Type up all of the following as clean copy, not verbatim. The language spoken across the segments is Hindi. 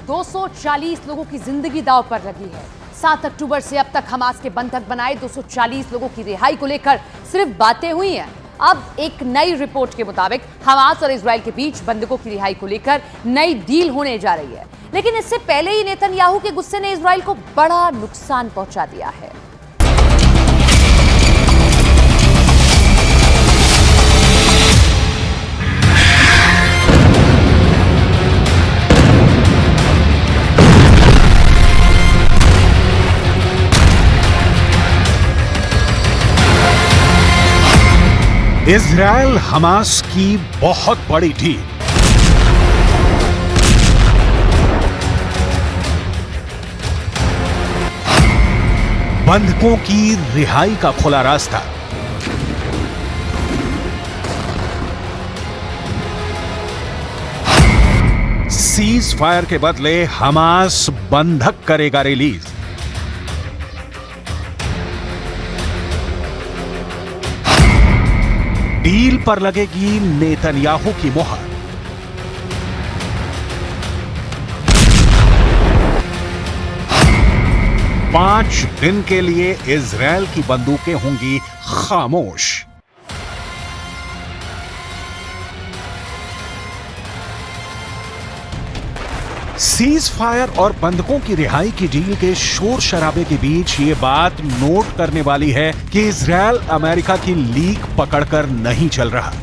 240 लोगों की जिंदगी दांव पर लगी है। 7 अक्टूबर से अब तक हमास के बंधक बनाए 240 लोगों की रिहाई को लेकर सिर्फ बातें हुई हैं। अब एक नई रिपोर्ट के मुताबिक हमास और इजराइल के बीच बंधकों की रिहाई को लेकर नई डील होने जा रही है। लेकिन इससे पहले ही नेतन्याहू के गुस्से ने इजराइल को बड़ा नुकसान पहुंचा दिया है। इजराइल हमास की बहुत बड़ी डील। बंधकों की रिहाई का खुला रास्ता। सीज फायर के बदले हमास बंधक करेगा रिलीज। डील पर लगेगी नेतन्याहू की मुहर। पांच दिन के लिए इजराइल की बंदूकें होंगी खामोश। सीज फायर और बंधकों की रिहाई की डील के शोर शराबे के बीच ये बात नोट करने वाली है कि इजराइल अमेरिका की लीक पकड़कर नहीं चल रहा।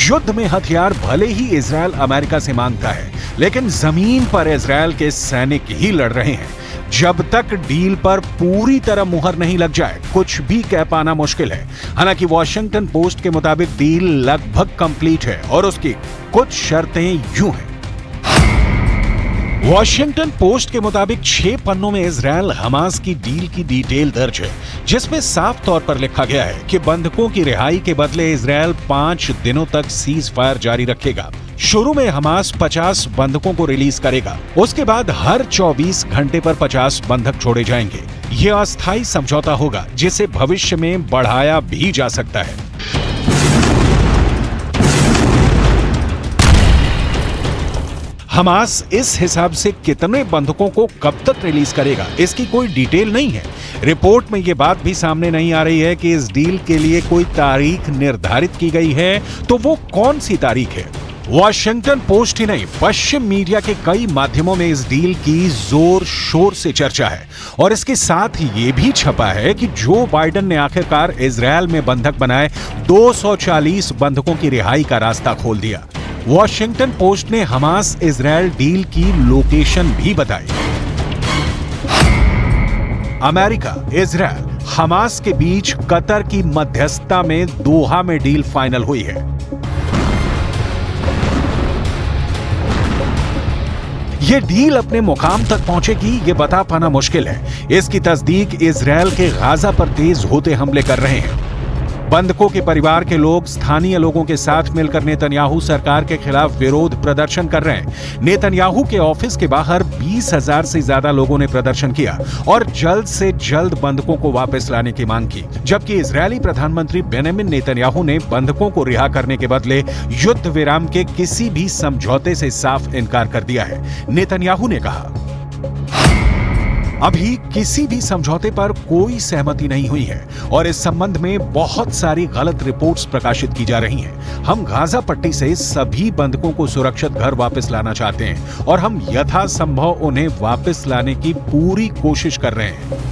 युद्ध में हथियार भले ही इजराइल अमेरिका से मांगता है, लेकिन जमीन पर इजराइल के सैनिक ही लड़ रहे हैं। जब तक डील पर पूरी तरह मुहर नहीं लग जाए, कुछ भी कह पाना मुश्किल है। हालांकि वॉशिंगटन पोस्ट के मुताबिक डील लगभग कंप्लीट है और उसकी कुछ शर्तें यूं हैं। वॉशिंगटन पोस्ट के मुताबिक 6 पन्नों में इजराइल हमास की डील की डिटेल दर्ज है, जिसमें साफ तौर पर लिखा गया है कि बंधकों की रिहाई के बदले इजराइल 5 दिनों तक सीज फायर जारी रखेगा। शुरू में हमास 50 बंधकों को रिलीज करेगा, उसके बाद हर 24 घंटे पर 50 बंधक छोड़े जाएंगे। यह अस्थायी समझौता होगा, जिसे भविष्य में बढ़ाया भी जा सकता है। हमास इस हिसाब से कितने बंधकों को कब तक रिलीज करेगा, इसकी कोई डिटेल नहीं है। रिपोर्ट में यह बात भी सामने नहीं आ रही है कि इस डील के लिए कोई तारीख निर्धारित की गई है, तो वो कौन सी तारीख है। वॉशिंगटन पोस्ट ही नहीं, पश्चिम मीडिया के कई माध्यमों में इस डील की जोर शोर से चर्चा है और इसके साथ ही ये भी छपा है कि जो बाइडेन ने आखिरकार इजराइल में बंधक बनाए 240 बंधकों की रिहाई का रास्ता खोल दिया। वॉशिंगटन पोस्ट ने हमास इजराइल डील की लोकेशन भी बताई। अमेरिका, इजराइल, हमास के बीच कतर की मध्यस्थता में दोहा में डील फाइनल हुई है। ये डील अपने मुकाम तक पहुंचेगी, ये बता पाना मुश्किल है। इसकी तस्दीक इजराइल के गाजा पर तेज होते हमले कर रहे हैं। बंधकों के परिवार के लोग स्थानीय लोगों के साथ मिलकर नेतन्याहू सरकार के खिलाफ विरोध प्रदर्शन कर रहे हैं। नेतन्याहू के ऑफिस के बाहर 20,000 से ज्यादा लोगों ने प्रदर्शन किया और जल्द से जल्द बंधकों को वापस लाने की मांग की, जबकि इजरायली प्रधानमंत्री बेंजामिन नेतन्याहू ने बंधकों को रिहा करने के बदले युद्ध विराम के किसी भी समझौते से साफ इनकार कर दिया है। नेतन्याहू ने कहा, अभी किसी भी समझौते पर कोई सहमति नहीं हुई है और इस संबंध में बहुत सारी गलत रिपोर्ट्स प्रकाशित की जा रही हैं। हम गाजा पट्टी से सभी बंधकों को सुरक्षित घर वापस लाना चाहते हैं और हम यथासंभव उन्हें वापस लाने की पूरी कोशिश कर रहे हैं।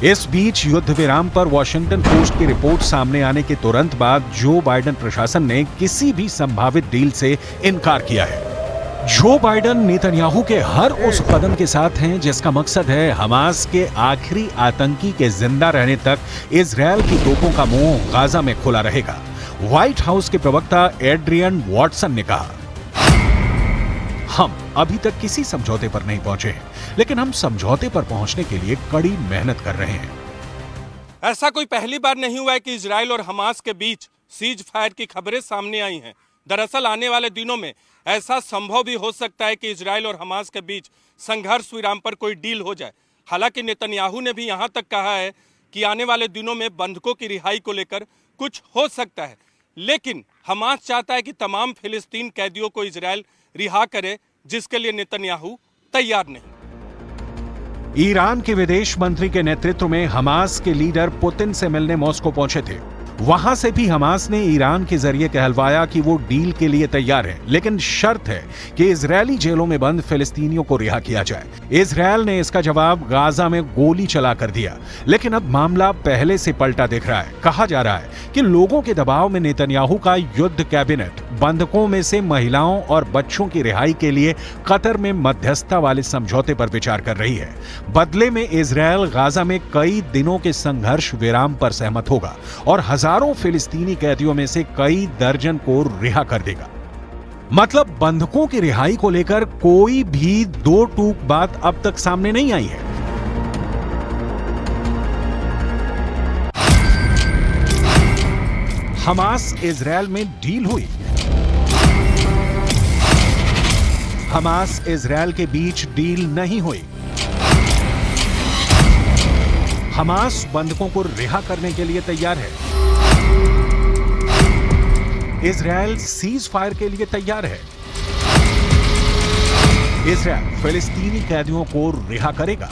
इस बीच युद्ध विराम पर वॉशिंगटन पोस्ट की रिपोर्ट सामने आने के तुरंत बाद जो बाइडेन प्रशासन ने किसी भी संभावित डील से इनकार किया है। जो बाइडेन नेतन्याहू के हर उस कदम के साथ हैं जिसका मकसद है हमास के आखिरी आतंकी के जिंदा रहने तक इजराइल की तोपों का मुंह गाजा में खुला रहेगा। व्हाइट हाउस के प्रवक्ता एड्रियन वॉटसन ने कहा, हम अभी तक किसी समझौते पर नहीं पहुंचे हैं, लेकिन हम समझौते पर पहुंचने के लिए कड़ी मेहनत कर रहे हैं। ऐसा कोई पहली बार नहीं हुआ है कि इजराइल और हमास के बीच सीज फायर की खबरें सामने आई हैं। दरअसल आने वाले दिनों में ऐसा संभव भी हो सकता है कि इजराइल और हमास के बीच संघर्ष विराम पर कोई डील हो जाए। हालांकि नेतन्याहू ने भी यहां तक कहा है कि आने वाले दिनों में बंधकों की रिहाई को लेकर कुछ हो सकता है, लेकिन हमास चाहता है कि तमाम फिलिस्तीन कैदियों को इजराइल रिहा करे, जिसके लिए नेतन्याहू तैयार नहीं। ईरान के विदेश मंत्री के नेतृत्व में हमास के लीडर पुतिन से मिलने मॉस्को पहुंचे थे। वहां से भी हमास ने ईरान के जरिए कहलवाया कि वो डील के लिए तैयार है, लेकिन शर्त है कि इजरायली जेलों में बंद फिलिस्तीनियों को रिहा किया जाए। इजरायल ने इसका जवाब गाजा में गोली चलाकर दिया, लेकिन अब मामला पहले से पलटा दिख रहा है। कहा जा रहा है कि लोगों के दबाव में नेतन्याहू का युद्ध कैबिनेट बंधकों में से महिलाओं और बच्चों की रिहाई के लिए कतर में मध्यस्थता वाले समझौते पर विचार कर रही है। बदले में इजरायल गाजा में कई दिनों के संघर्ष विराम पर सहमत होगा और हजारों फिलिस्तीनी कैदियों में से कई दर्जन को रिहा कर देगा। मतलब बंधकों की रिहाई को लेकर कोई भी दो टूक बात अब तक सामने नहीं आई है। हमास इजरायल में डील हुई। हमास इजरायल के बीच डील नहीं हुई। हमास बंधकों को रिहा करने के लिए तैयार है। इजरायल सीज फायर के लिए तैयार है। इजरायल फिलिस्तीनी कैदियों को रिहा करेगा।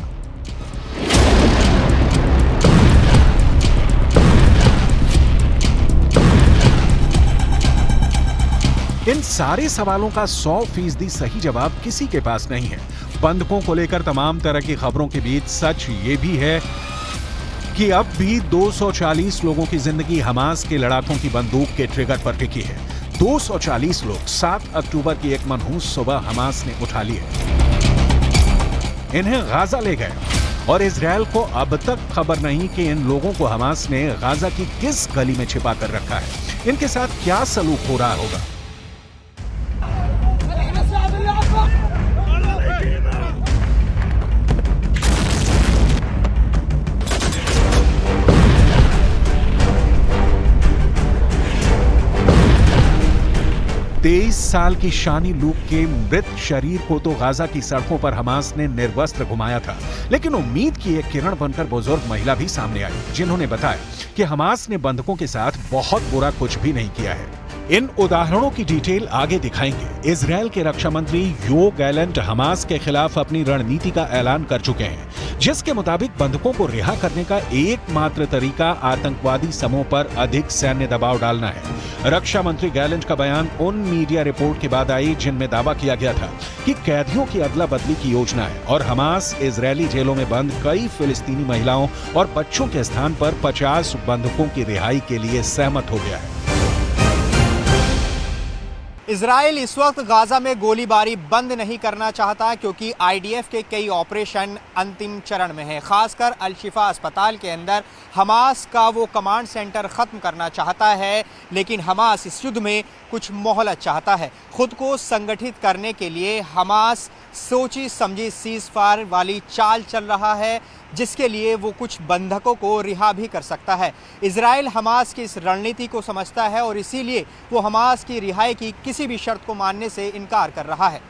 इन सारे सवालों का 100% सही जवाब किसी के पास नहीं है। बंधकों को लेकर तमाम तरह की खबरों के बीच सच ये भी है कि अब भी 240 लोगों की जिंदगी हमास के लड़ाकों की बंदूक के ट्रिगर पर टिकी है। 240 लोग 7 अक्टूबर की एक मनहूस सुबह हमास ने उठा लिए। इन्हें गाजा ले गए और इजरायल को अब तक खबर नहीं कि इन लोगों को हमास ने गाजा की किस गली में छिपा कर रखा है। इनके साथ क्या सलूक हो रहा होगा। तेईस साल की शानी लूक के मृत शरीर को तो गाजा की सड़कों पर हमास ने निर्वस्त्र घुमाया था, लेकिन उम्मीद की एक किरण बनकर बुजुर्ग महिला भी सामने आई, जिन्होंने बताया कि हमास ने बंधकों के साथ बहुत बुरा कुछ भी नहीं किया है। इन उदाहरणों की डिटेल आगे दिखाएंगे। इजरायल के रक्षा मंत्री योव गैलेंट हमास के खिलाफ अपनी रणनीति का ऐलान कर चुके हैं, जिसके मुताबिक बंधकों को रिहा करने का एकमात्र तरीका आतंकवादी समूह पर अधिक सैन्य दबाव डालना है। रक्षा मंत्री गैलेंट का बयान उन मीडिया रिपोर्ट के बाद आई जिनमें दावा किया गया था कि कैदियों की अदला बदली की योजना है और हमास इजरायली जेलों में बंद कई फिलिस्तीनी महिलाओं और बच्चों के स्थान पर 50 बंधकों की रिहाई के लिए सहमत हो गया है। इजराइल इस वक्त गाजा में गोलीबारी बंद नहीं करना चाहता क्योंकि आईडीएफ के कई ऑपरेशन अंतिम चरण में हैं। खासकर अल-शिफा अस्पताल के अंदर हमास का वो कमांड सेंटर ख़त्म करना चाहता है, लेकिन हमास इस युद्ध में कुछ मोहलत चाहता है। खुद को संगठित करने के लिए हमास सोची समझी सीज फायर वाली चाल चल रहा है, जिसके लिए वो कुछ बंधकों को रिहा भी कर सकता है। इजराइल हमास की इस रणनीति को समझता है और इसीलिए वो हमास की रिहाई की किसी भी शर्त को मानने से इनकार कर रहा है।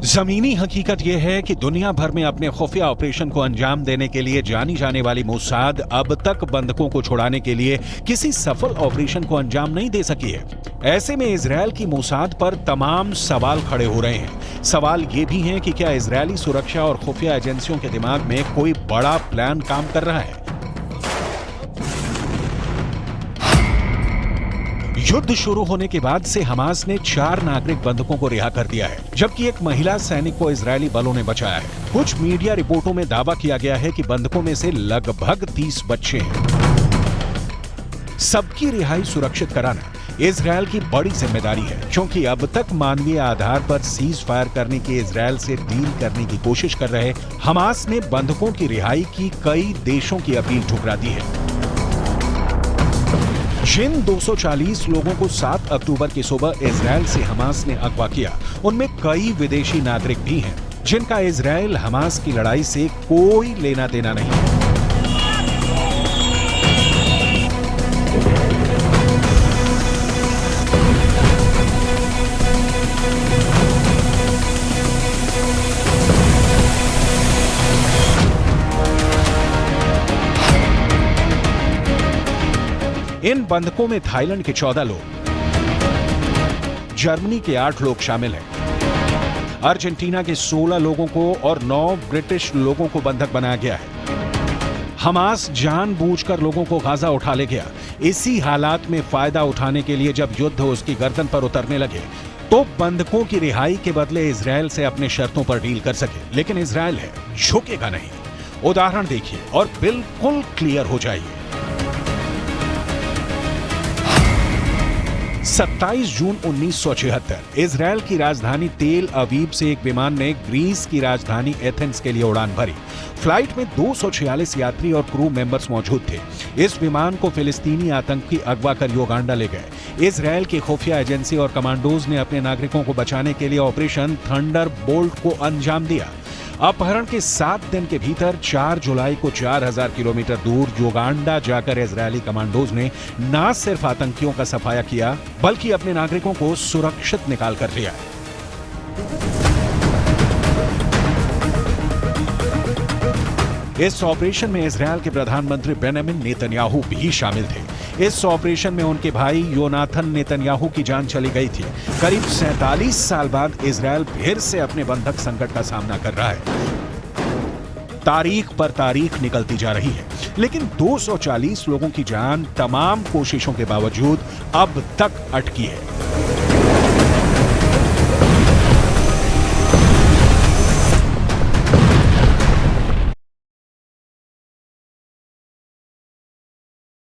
जमीनी हकीकत यह है कि दुनिया भर में अपने खुफिया ऑपरेशन को अंजाम देने के लिए जानी जाने वाली मोसाद अब तक बंधकों को छुड़ाने के लिए किसी सफल ऑपरेशन को अंजाम नहीं दे सकी है। ऐसे में इजरायल की मोसाद पर तमाम सवाल खड़े हो रहे हैं। सवाल ये भी हैं कि क्या इजरायली सुरक्षा और खुफिया एजेंसियों के दिमाग में कोई बड़ा प्लान काम कर रहा है। युद्ध शुरू होने के बाद से हमास ने 4 नागरिक बंधकों को रिहा कर दिया है, जबकि एक महिला सैनिक को इजरायली बलों ने बचाया है। कुछ मीडिया रिपोर्टों में दावा किया गया है कि बंधकों में से लगभग 30 बच्चे हैं। सबकी रिहाई सुरक्षित कराना इजरायल की बड़ी जिम्मेदारी है, क्योंकि अब तक मानवीय आधार पर सीज फायर करने की इजरायल से डील करने की कोशिश कर रहे हमास ने बंधकों की रिहाई की कई देशों की अपील ठुकरा दी है। जिन 240 लोगों को 7 अक्टूबर की सुबह इजरायल से हमास ने अगवा किया, उनमें कई विदेशी नागरिक भी हैं, जिनका इजरायल हमास की लड़ाई से कोई लेना देना नहीं है। इन बंधकों में थाईलैंड के 14 लोग, जर्मनी के 8 लोग शामिल हैं, अर्जेंटीना के 16 लोगों को और 9 ब्रिटिश लोगों को बंधक बनाया गया है। हमास जानबूझकर लोगों को गाजा उठा ले गया। इसी हालात में फायदा उठाने के लिए जब युद्ध उसकी गर्दन पर उतरने लगे तो बंधकों की रिहाई के बदले इजरायल से अपने शर्तों पर डील कर सके। लेकिन इजरायल है, झुकेगा नहीं। उदाहरण देखिए और बिल्कुल क्लियर हो जाइए। 27 जून 1976 इजरायल की राजधानी तेल अवीव से एक विमान ने ग्रीस की राजधानी एथेंस के लिए उड़ान भरी। फ्लाइट में 246 यात्री और क्रू मेंबर्स मौजूद थे। इस विमान को फिलिस्तीनी आतंकी अगवा कर युगांडा ले गए। इजरायल की खुफिया एजेंसी और कमांडोज ने अपने नागरिकों को बचाने के लिए ऑपरेशन थंडरबोल्ट को अंजाम दिया। अपहरण के 7 दिन के भीतर 4 जुलाई को 4000 किलोमीटर दूर युगांडा जाकर इजरायली कमांडोज ने न सिर्फ आतंकियों का सफाया किया बल्कि अपने नागरिकों को सुरक्षित निकाल कर लिया। इस ऑपरेशन में इजरायल के प्रधानमंत्री बेंजामिन नेतन्याहू भी शामिल थे। इस ऑपरेशन में उनके भाई योनाथन नेतन्याहू की जान चली गई थी। करीब 47 साल बाद इजरायल फिर से अपने बंधक संकट का सामना कर रहा है। तारीख पर तारीख निकलती जा रही है, लेकिन 240 लोगों की जान तमाम कोशिशों के बावजूद अब तक अटकी है।